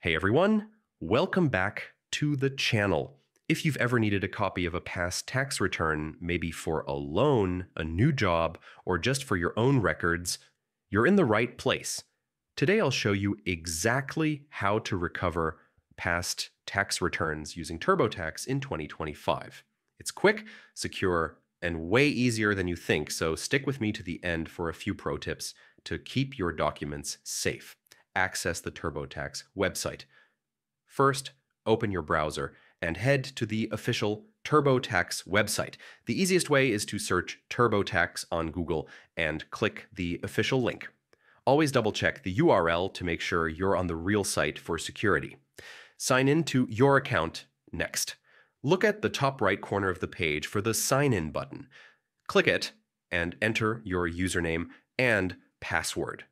Hey everyone, welcome back to the channel. If you've ever needed a copy of a past tax return, maybe for a loan, a new job, or just for your own records, you're in the right place. Today I'll show you exactly how to recover past tax returns using Turbotax in 2025. It's quick, secure, and way easier than you think, so stick with me to the end for a few pro tips to keep your documents safe. Access the Turbotax website. First, open your browser and head to the official Turbotax website. The easiest way is to search Turbotax on Google and click the official link. Always double-check the URL to make sure you're on the real site for security. Sign in to your account next. Look at the top right corner of the page for the Sign In button. Click it and enter your username and password.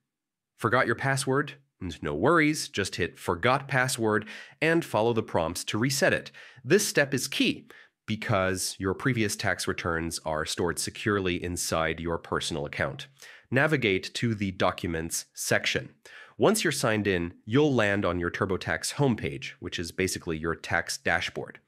Forgot your password? No worries, just hit Forgot Password and follow the prompts to reset it. This step is key because your previous tax returns are stored securely inside your personal account. Navigate to the Documents section. Once you're signed in, you'll land on your Turbotax homepage, which is basically your tax dashboard.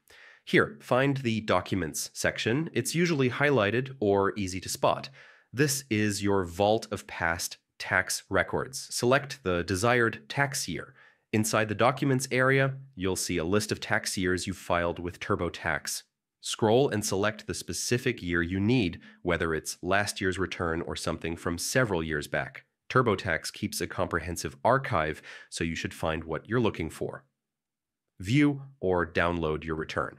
Here, find the Documents section. It's usually highlighted or easy to spot. This is your vault of past tax records. Select the desired tax year. Inside the Documents area, you'll see a list of tax years you've filed with Turbotax. Scroll and select the specific year you need, whether it's last year's return or something from several years back. Turbotax keeps a comprehensive archive, so you should find what you're looking for. View or download your return.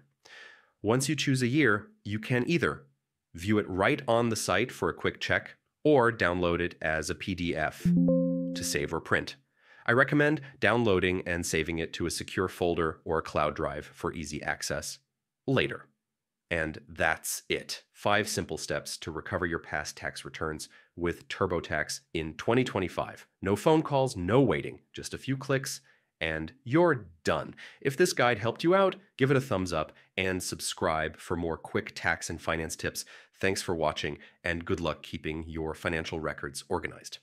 Once you choose a year, you can either view it right on the site for a quick check, or download it as a PDF to save or print. I recommend downloading and saving it to a secure folder or a cloud drive for easy access later. And that's it. 5 simple steps to recover your past tax returns with Turbotax in 2025. No phone calls, no waiting, just a few clicks, and you're done. If this guide helped you out, give it a thumbs up and subscribe for more quick tax and finance tips. Thanks for watching, and good luck keeping your financial records organized.